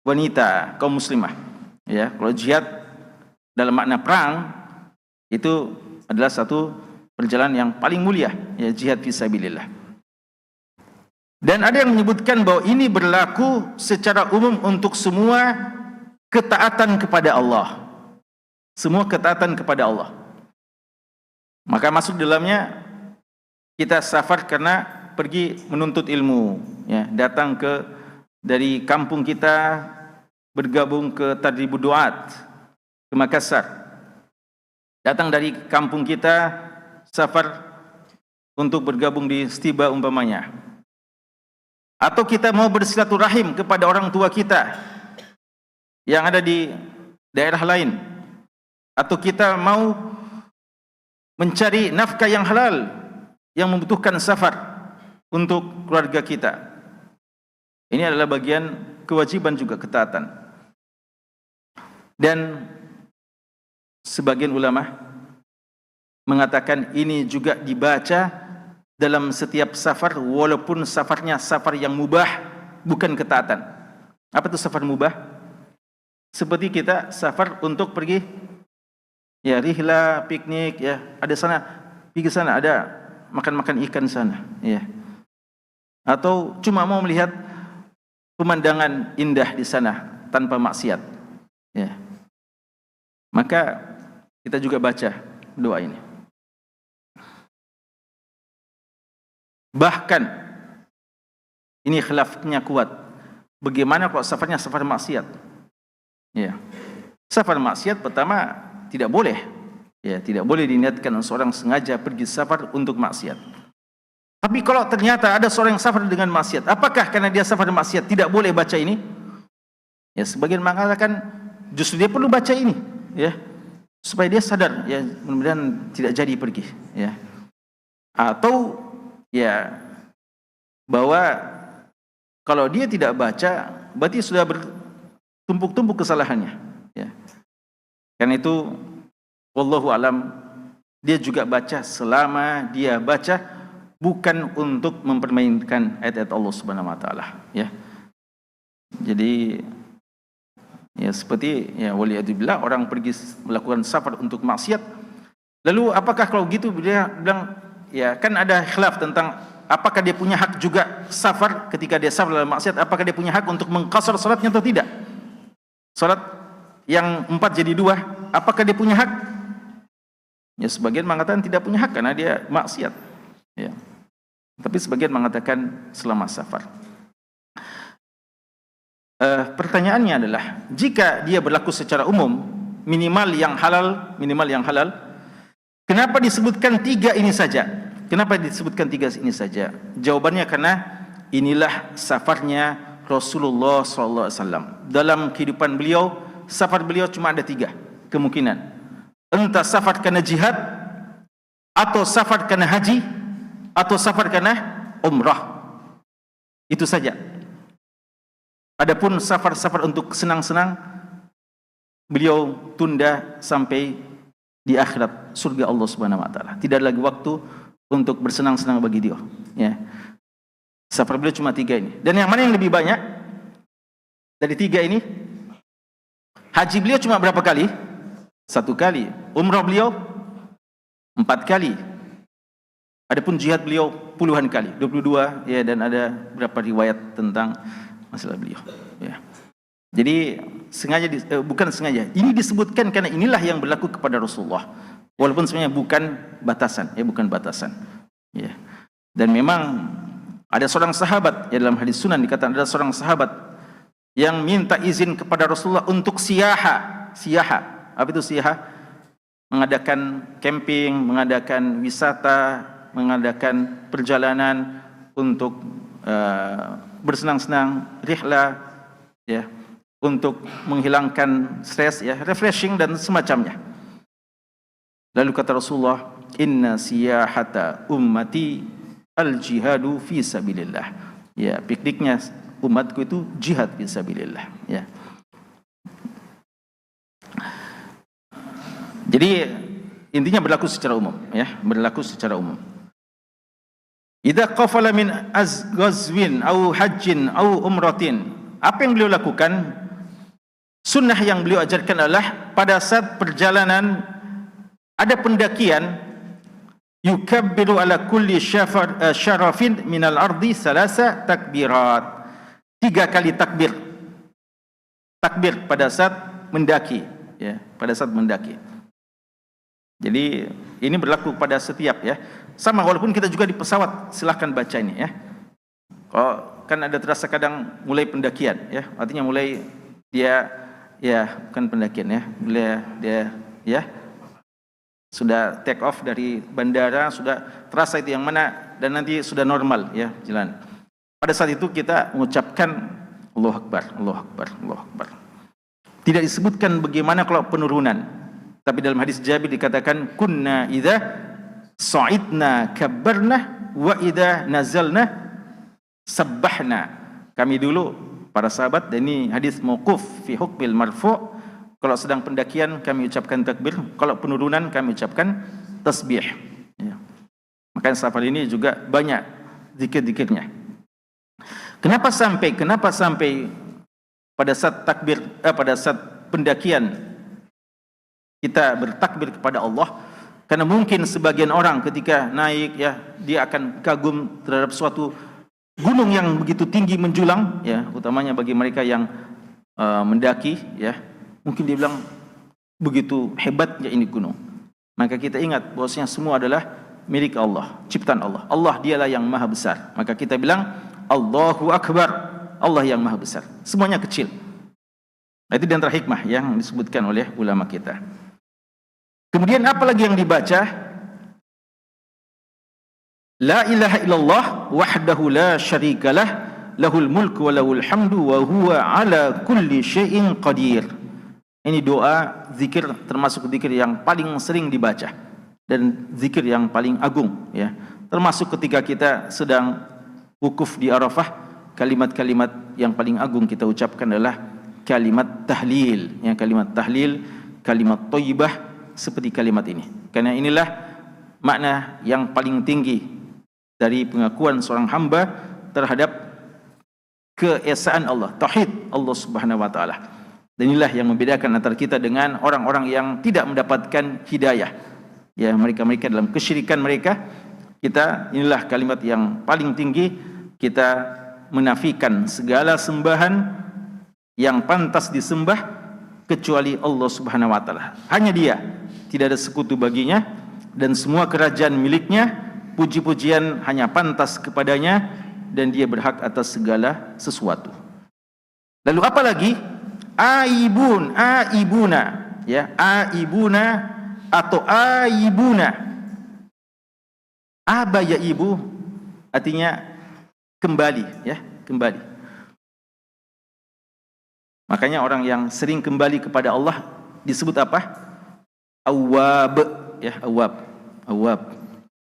wanita, kaum muslimah, ya. Kalau jihad dalam makna perang itu adalah satu perjalanan yang paling mulia, ya, jihad fisabilillah. Dan ada yang menyebutkan bahwa ini berlaku secara umum untuk semua ketaatan kepada Allah. Semua ketaatan kepada Allah. Maka masuk dalamnya kita safar karena pergi menuntut ilmu, ya, datang dari kampung kita bergabung ke Tadribud Duat ke Makassar, datang dari kampung kita safar untuk bergabung di Stiba umpamanya, atau kita mau bersilaturahim kepada orang tua kita yang ada di daerah lain, atau kita mau mencari nafkah yang halal yang membutuhkan safar untuk keluarga kita. Ini adalah bagian kewajiban juga ketaatan. Dan sebagian ulama mengatakan ini juga dibaca dalam setiap safar, walaupun safarnya safar yang mubah, bukan ketaatan. Apa itu safar mubah? Seperti kita safar untuk pergi, ya, rihla, piknik, ya, ada sana, pergi sana, ada makan-makan ikan sana, ya. Atau cuma mau melihat pemandangan indah di sana tanpa maksiat, ya. Maka kita juga baca doa ini. Bahkan ini khilafnya kuat. Bagaimana kalau safarnya safar maksiat? Ya. Safar maksiat pertama tidak boleh. Ya, tidak boleh diniatkan seorang sengaja pergi safar untuk maksiat. Tapi kalau ternyata ada seorang yang safar dengan maksiat, apakah karena dia safar maksiat tidak boleh baca ini? Ya, sebagian mengatakan justru dia perlu baca ini, ya, supaya dia sadar, ya, mudah-mudahan tidak jadi pergi, ya. Atau, ya, bahwa kalau dia tidak baca berarti sudah bertumpuk-tumpuk kesalahannya, ya. Karena itu wallahu alam dia juga baca selama dia baca bukan untuk mempermainkan ayat-ayat Allah Subhanahu wa taala, ya. Jadi ya seperti ya waliyadzubillah orang pergi melakukan safar untuk maksiat. Lalu apakah kalau gitu dia bilang ya kan ada khilaf tentang apakah dia punya hak juga safar ketika dia safar dalam maksiat, apakah dia punya hak untuk mengqasar salatnya atau tidak? Salat yang 4 jadi 2, apakah dia punya hak? Ya sebagian mengatakan tidak punya hak karena dia maksiat. Ya. Tapi sebagian mengatakan selama safar. Pertanyaannya adalah jika dia berlaku secara umum minimal yang halal, kenapa disebutkan 3 ini saja? Kenapa disebutkan 3 ini saja? Jawabannya karena inilah safarnya Rasulullah SAW. Dalam kehidupan beliau, safar beliau cuma ada 3 kemungkinan. Entah safar karena jihad, atau safar karena haji, atau safar karena umrah. Itu saja. Adapun safar-safar untuk senang-senang, beliau tunda sampai di akhirat surga Allah Subhanahu wa taala. Tidak ada lagi waktu untuk bersenang-senang bagi dia, ya. Safar beliau cuma 3 ini. Dan yang mana yang lebih banyak dari 3 ini? Haji beliau cuma berapa kali? 1 kali. Umrah beliau 4 kali. Adapun jihad beliau puluhan kali, 22 ya, dan ada beberapa riwayat tentang masalah beliau, ya. Jadi sengaja bukan sengaja. Ini disebutkan karena inilah yang berlaku kepada Rasulullah. Walaupun sebenarnya bukan batasan, ya, bukan batasan. Ya. Dan memang ada seorang sahabat, ya, dalam hadis sunan dikatakan ada seorang sahabat yang minta izin kepada Rasulullah untuk siyaha. Apa itu siyaha? Mengadakan camping, mengadakan wisata, mengadakan perjalanan untuk bersenang-senang, rihlah, ya, untuk menghilangkan stres, ya, refreshing dan semacamnya. Lalu kata Rasulullah, inna siyahata ummati al-jihadu fi sabilillah. Ya, pikniknya umatku itu jihad fi sabilillah, ya. Jadi intinya berlaku secara umum, ya, berlaku secara umum. Idza qafala min ghazwin au hajjin au umratin, apa yang beliau lakukan? Sunnah yang beliau ajarkan adalah pada saat perjalanan ada pendakian, yukabbiru ala kulli syarafin minal ardi 3 takbirat. 3 kali takbir. Takbir pada saat mendaki, ya, pada saat mendaki. Jadi ini berlaku pada setiap, ya. Sama walaupun kita juga di pesawat, silahkan baca ini, ya. Kalau kan ada terasa kadang mulai pendakian, ya. Artinya mulai dia, ya, bukan pendakian, ya. Mulai dia, ya, sudah take off dari bandara, sudah terasa itu yang mana, dan nanti sudah normal, ya, jalan. Pada saat itu kita mengucapkan Allahu Akbar, Allahu Akbar, Allahu Akbar. Tidak disebutkan bagaimana kalau penurunan. Tapi dalam hadis Jabir dikatakan kunna idza sa'idna kabbarna wa idza nazalna sabbahna. Kami dulu para sahabat, dan ini hadis mauquf fi hukmil marfu', kalau sedang pendakian kami ucapkan takbir, kalau penurunan kami ucapkan tasbih, ya. Maka safar ini juga banyak zikir-zikirnya. Kenapa sampai pada saat takbir, pada saat pendakian kita bertakbir kepada Allah? Karena mungkin sebagian orang ketika naik, ya, dia akan kagum terhadap suatu gunung yang begitu tinggi menjulang, ya, utamanya bagi mereka yang mendaki, ya. Mungkin dia bilang begitu hebatnya ini gunung. Maka kita ingat bahwasanya semua adalah milik Allah, ciptaan Allah. Allah dialah yang maha besar. Maka kita bilang Allahu Akbar, Allah yang maha besar. Semuanya kecil. Nah, itu di antara hikmah yang disebutkan oleh ulama kita. Kemudian apa lagi yang dibaca? La ilaha illallah wahdahu la syarikalah lahul mulku wa lahul hamdu wa huwa ala kulli syai'in qadir. Ini doa zikir, termasuk zikir yang paling sering dibaca dan zikir yang paling agung, ya. Termasuk ketika kita sedang wukuf di Arafah, kalimat-kalimat yang paling agung kita ucapkan adalah kalimat tahlil, ya, kalimat tahlil, kalimat thayyibah seperti kalimat ini. Karena inilah makna yang paling tinggi dari pengakuan seorang hamba terhadap keesaan Allah, tauhid Allah Subhanahu wa taala. Dan inilah yang membedakan antara kita dengan orang-orang yang tidak mendapatkan hidayah. Ya, mereka dalam kesyirikan mereka, inilah kalimat yang paling tinggi, kita menafikan segala sembahan yang pantas disembah kecuali Allah Subhanahu wa taala. Hanya Dia, tidak ada sekutu baginya, dan semua kerajaan miliknya, puji-pujian hanya pantas kepadanya, dan Dia berhak atas segala sesuatu. Lalu apa lagi? Aibuna, ya, aibuna atau aibuna. Aba ya ibu artinya kembali, ya, kembali. Makanya orang yang sering kembali kepada Allah disebut apa? Awwab, ya, awwab.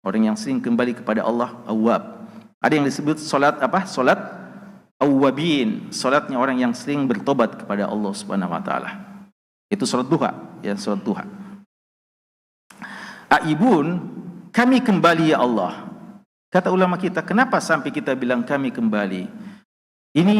Orang yang sering kembali kepada Allah, awwab. Ada yang disebut salat apa? Salat awwabin, salatnya orang yang sering bertobat kepada Allah Subhanahu wa taala. Itu salat duha, ya, salat duha. Aibun, kami kembali ya Allah. Kata ulama kita, kenapa sampai kita bilang kami kembali? Ini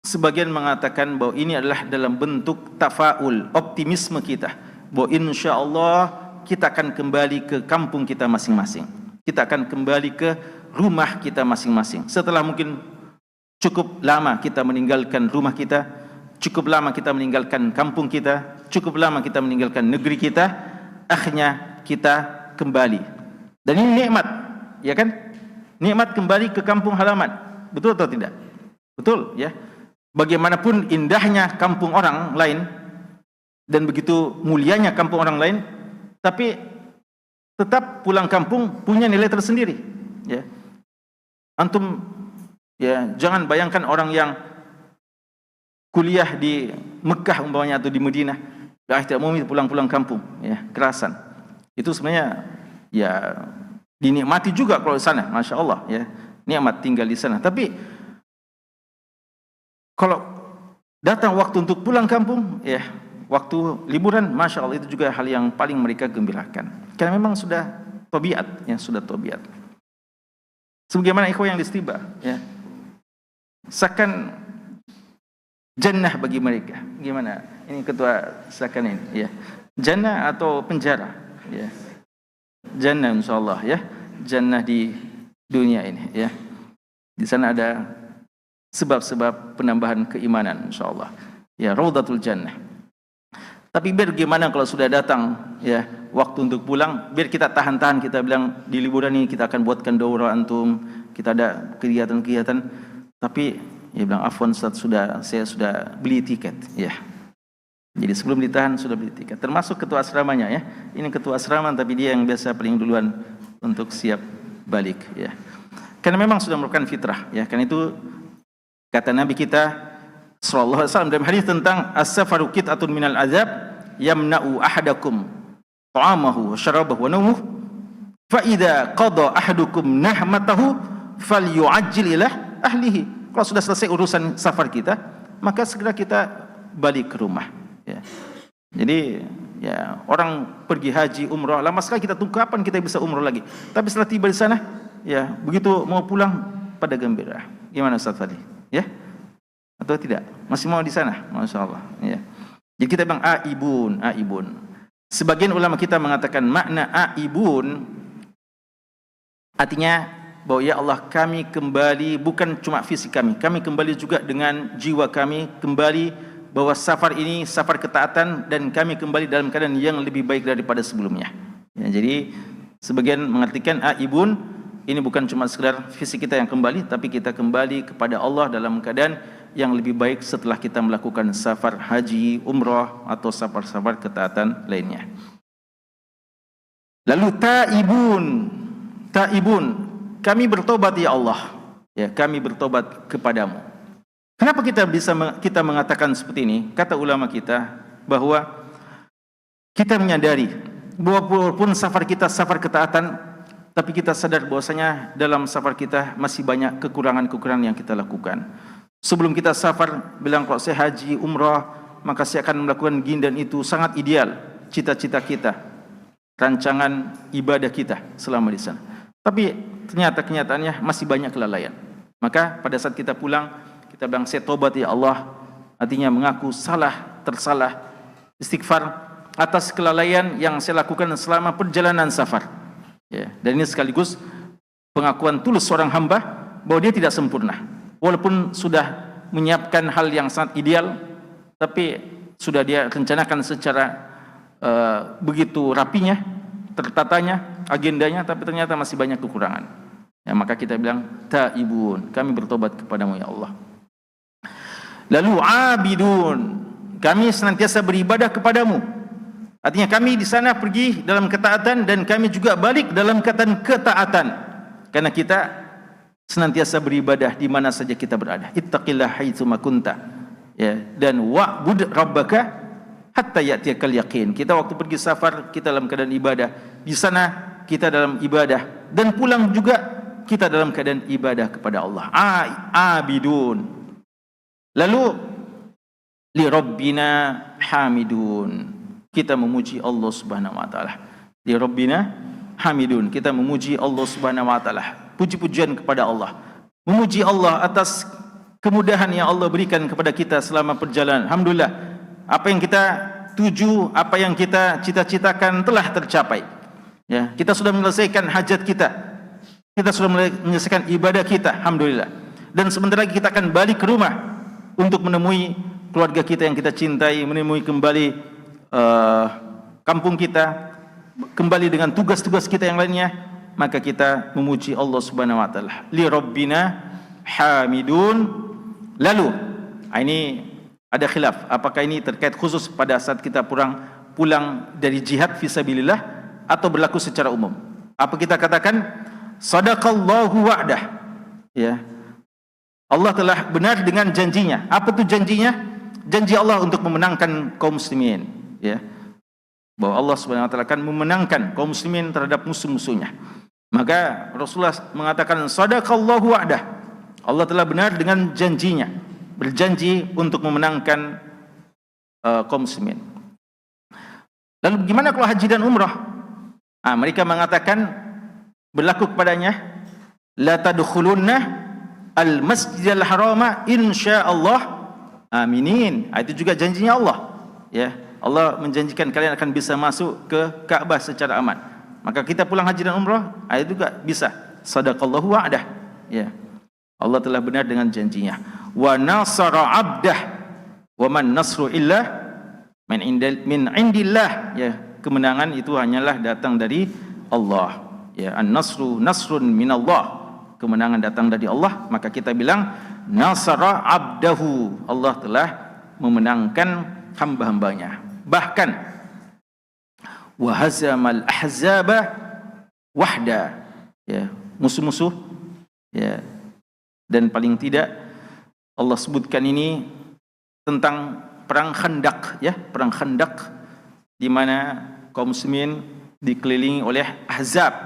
sebagian mengatakan bahwa ini adalah dalam bentuk tafaul, optimisme kita, bahwa insya Allah kita akan kembali ke kampung kita masing-masing. Kita akan kembali ke rumah kita masing-masing. Setelah mungkin cukup lama kita meninggalkan rumah kita, cukup lama kita meninggalkan kampung kita, cukup lama kita meninggalkan negeri kita, akhirnya kita kembali. Dan ini nikmat, ya kan? Nikmat kembali ke kampung halaman. Betul atau tidak? Betul, ya. Bagaimanapun indahnya kampung orang lain dan begitu mulianya kampung orang lain, tapi tetap pulang kampung punya nilai tersendiri, ya. Antum, ya, jangan bayangkan orang yang kuliah di Mekah umpamanya atau di Madinah, tidak mau pulang-pulang kampung, ya, kerasan. Itu sebenarnya, ya, dinikmati juga kalau di sana, masya Allah, ya, nikmat tinggal di sana. Tapi kalau datang waktu untuk pulang kampung, ya, waktu liburan, masya Allah, itu juga hal yang paling mereka gembirakan. Karena memang sudah tabiat, ya, sudah tabiat. Sebagaimana ikhwah yang distiba, ya, seakan jannah bagi mereka. Gimana? Ini ketua seakan ini, ya, jannah atau penjara, ya, jannah insyaallah, ya, jannah di dunia ini, ya. Di sana ada sebab-sebab penambahan keimanan insyaallah, ya, raudhatul jannah. Tapi biar gimana kalau sudah datang, ya, waktu untuk pulang, biar kita tahan-tahan, kita bilang di liburan ini kita akan buatkan daurah antum, kita ada kegiatan-kegiatan, tapi dia bilang afwan Ustaz, saya sudah beli tiket, ya. Jadi sebelum ditahan sudah beli tiket. Termasuk ketua asramanya, ya. Ini ketua asrama tapi dia yang biasa paling duluan untuk siap balik, ya. Karena memang sudah merupakan fitrah, ya. Karena itu kata Nabi kita sallallahu alaihi wasallam dalam hadis tentang as-safaru qit'atun minal azab yamna'u ahadakum ta'amahu wa syarabahu wa nawmuhu fa idza qada ahadukum nahmatahu falyu'ajjil ila ahlihi. Kalau sudah selesai urusan safar kita, maka segera kita balik ke rumah, ya. Jadi, ya, orang pergi haji, umrah, lama sekali kita tunggu kapan kita bisa umrah lagi. Tapi setelah tiba di sana, ya, begitu mau pulang pada gembira. Gimana Ustaz tadi? Ya? Atau tidak? Masih mau di sana? Masya Allah, ya. Jadi kita bilang aibun. Sebagian ulama kita mengatakan makna aibun artinya bahwa ya Allah, kami kembali bukan cuma fisik kami kembali juga dengan jiwa kami, kembali bahwa safar ini safar ketaatan dan kami kembali dalam keadaan yang lebih baik daripada sebelumnya, ya. Jadi sebagian mengartikan aibun ini bukan cuma sekedar fisik kita yang kembali, tapi kita kembali kepada Allah dalam keadaan yang lebih baik setelah kita melakukan safar haji, umrah atau safar-safar ketaatan lainnya. Lalu taibun, kami bertobat ya Allah, ya, kami bertobat kepadamu. Kenapa kita mengatakan seperti ini? Kata ulama kita bahwa kita menyadari bahwa walaupun safar kita safar ketaatan, tapi kita sadar bahwasanya dalam safar kita masih banyak kekurangan-kekurangan yang kita lakukan. Sebelum kita safar bilang kalau saya haji, umrah, maka saya akan melakukan gini dan itu, sangat ideal cita-cita kita. rancangan ibadah kita selama di sana. Tapi ternyata kenyataannya masih banyak kelalaian. Maka pada saat kita pulang, kita bilang, saya tobat ya Allah. Artinya mengaku tersalah, istighfar atas kelalaian yang saya lakukan selama perjalanan safar. Ya, dan ini sekaligus pengakuan tulus seorang hamba bahwa dia tidak sempurna. Walaupun sudah menyiapkan hal yang sangat ideal, tapi sudah dia rencanakan secara begitu rapinya, tertatanya, agendanya, tapi ternyata masih banyak kekurangan. Ya, maka kita bilang, taibun, kami bertobat kepadamu ya Allah. Lalu abidun, kami senantiasa beribadah kepadamu. Artinya kami di sana pergi dalam ketaatan dan kami juga balik dalam ketaatan. Karena kita senantiasa beribadah di mana saja kita berada. Ittaqillah haitsu ma kunta. Ya, dan wa'bud rabbaka hatta ya'tiyakal yaqin. Kita waktu pergi safar kita dalam keadaan ibadah. Di sana kita dalam ibadah dan pulang juga kita dalam keadaan ibadah kepada Allah. Abidun. Lalu li rabbina hamidun. Kita memuji Allah Subhanahu wa taala. Li rabbina hamidun. Kita memuji Allah Subhanahu wa taala. Puji-pujian kepada Allah. Memuji Allah atas kemudahan yang Allah berikan kepada kita selama perjalanan. Alhamdulillah, apa yang kita tuju, apa yang kita cita-citakan telah tercapai. Ya, kita sudah menyelesaikan hajat kita. Kita sudah menyelesaikan ibadah kita, alhamdulillah. Dan sebentar lagi kita akan balik ke rumah untuk menemui keluarga kita yang kita cintai, menemui kembali kampung kita, kembali dengan tugas-tugas kita yang lainnya. Maka kita memuji Allah Subhanahu wa taala. Li rabbina hamidun. Lalu ini ada khilaf, apakah ini terkait khusus pada saat kita pulang dari jihad fisabilillah atau berlaku secara umum? Apa kita katakan sadaqallahu wa'dah, ya, Allah telah benar dengan janjinya. Apa itu janjinya? Janji Allah untuk memenangkan kaum muslimin, ya, bahwa Allah Subhanahu wa taala akan memenangkan kaum muslimin terhadap musuh-musuhnya. Maka Rasulullah mengatakan sadaqallahu wa'dah, Allah telah benar dengan janjinya, berjanji untuk memenangkan kaum muslimin. Lalu bagaimana kalau haji dan umrah? Mereka mengatakan berlaku kepadanya la tadkhulunna al-masjidil harama insyaallah aminin. Itu juga janjinya Allah, ya. Allah menjanjikan kalian akan bisa masuk ke Ka'bah secara aman. Maka kita pulang haji dan umrah, itu juga bisa. Sadaqallahu wa'dah, ya. Allah telah benar dengan janjinya. Wa nasara 'abdah wa man nasru illa min indillah, ya. Kemenangan itu hanyalah datang dari Allah, ya. An-nasru nasrun minallah. Kemenangan datang dari Allah. Maka kita bilang nasara 'abdahu, Allah telah memenangkan hamba-hambanya. Bahkan wa hazamal ahzaba wahda, ya, musuh-musuh, ya. Dan paling tidak Allah sebutkan ini tentang perang Khandaq, ya, perang Khandaq di mana kaum muslimin dikelilingi oleh ahzab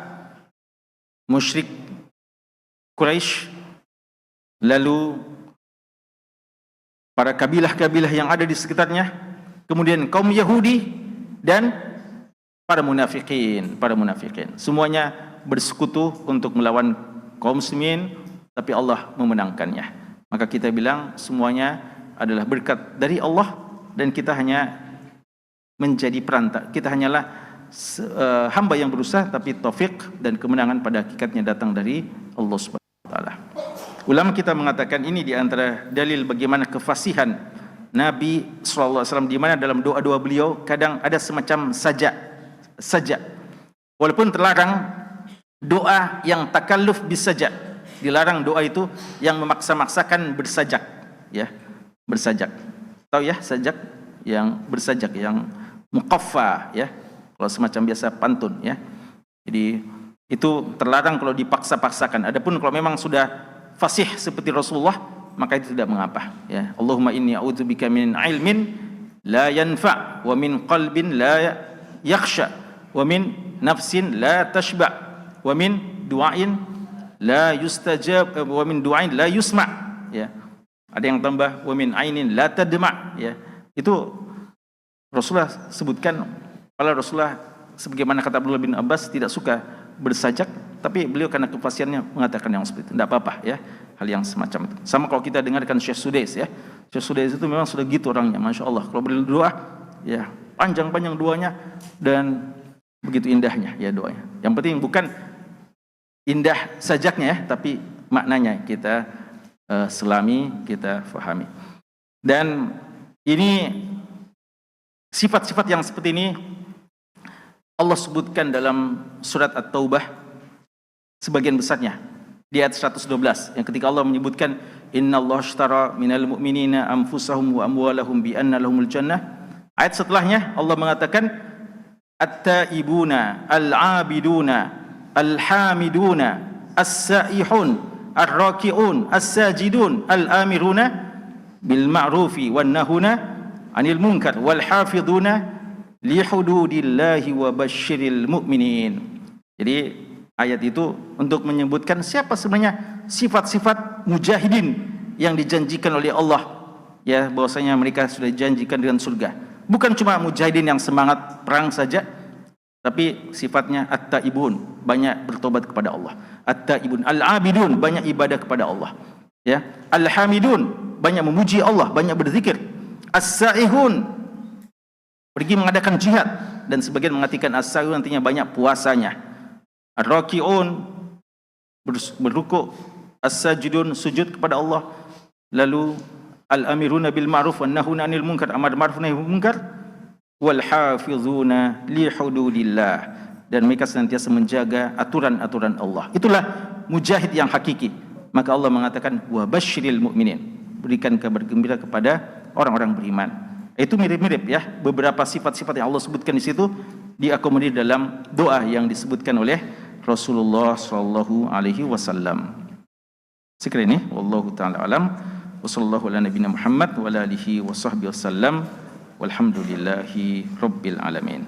musyrik Quraisy, lalu para kabilah-kabilah yang ada di sekitarnya, kemudian kaum Yahudi dan para munafikin, semuanya bersekutu untuk melawan kaum muslimin, tapi Allah memenangkannya. Maka kita bilang semuanya adalah berkat dari Allah dan kita hanya menjadi perantara. Kita hanyalah hamba yang berusaha, tapi taufik dan kemenangan pada hakikatnya datang dari Allah Subhanahu wa taala. Ulama kita mengatakan ini di antara dalil bagaimana kefasihan Nabi SAW, di mana dalam doa-doa beliau kadang ada semacam sajak. Walaupun terlarang doa yang takalluf bisajak, dilarang doa itu yang memaksa-maksakan bersajak, ya, bersajak. Tahu ya sajak, yang bersajak, yang muqaffa, ya, kalau semacam biasa pantun, ya. Jadi itu terlarang kalau dipaksa-paksakan. Adapun kalau memang sudah fasih seperti Rasulullah, maka itu tidak mengapa, ya. Allahumma inni a'udzubika min ilmin la yanfa' wa min qalbin la yakhsha wa min nafsin la tashba' wa min du'ain la yustajab wa min du'ain la yusma', ya. Ada yang tambah wa min ainin la tadma', ya. Itu Rasulullah sebutkan. Kalau Rasulullah sebagaimana kata Abdullah bin Abbas, tidak suka bersajak, tapi beliau karena kefasihannya mengatakan yang seperti itu. Tidak apa-apa ya, hal yang semacam itu. Sama kalau kita dengarkan Syekh Sudais ya. Syekh Sudais itu memang sudah gitu orangnya, Masya Allah. Kalau beliau doa, ya panjang-panjang doanya dan begitu indahnya ya doanya. Yang penting bukan indah sajaknya ya, tapi maknanya kita selami, kita fahami. Dan ini sifat-sifat yang seperti ini Allah sebutkan dalam surat At-Taubah sebagian besarnya di ayat 112 yang ketika Allah menyebutkan innallaha ashtara minal mu'minina anfusahum wa amwalahum bi anna lahumul jannah. Ayat setelahnya Allah mengatakan at-taibuna al-abiduna al-hamiduna as-saihun ar-raki'un as-sajidun al-amiruna bil ma'rufi wan nahuna 'anil munkar wal hafidhuna li hududillahi wa basyiril mu'minin. Jadi ayat itu untuk menyebutkan siapa sebenarnya sifat-sifat mujahidin yang dijanjikan oleh Allah, ya bahwasanya mereka sudah dijanjikan dengan surga. Bukan cuma mujahidin yang semangat perang saja, tapi sifatnya at-taibun, banyak bertobat kepada Allah. At-taibun, al-abidun, banyak ibadah kepada Allah. Ya, al-hamidun, banyak memuji Allah, banyak berzikir. As-saihun, pergi mengadakan jihad, dan sebagian mengatakan as-saihun nantinya banyak puasanya. Ar-raki'un, berrukuk. As-sajidun, sujud kepada Allah. Lalu al-amiruna bil ma'ruf wan nahuna 'anil munkar, amar ma'ruf nahi munkar. Wal hafizuna li hududillah, dan mereka senantiasa menjaga aturan-aturan Allah. Itulah mujahid yang hakiki. Maka Allah mengatakan wa basyiril mu'minin, berikan kabar gembira kepada orang-orang beriman. Itu mirip-mirip ya, beberapa sifat-sifat yang Allah sebutkan di situ diakomodir dalam doa yang disebutkan oleh Rasulullah sallallahu alaihi wasallam. Sekira ini wallahu taala alam wa sallallahu ala nabiyina Muhammad wa ala alihi wa sahbihi wasallam walhamdulillahi rabbil alamin.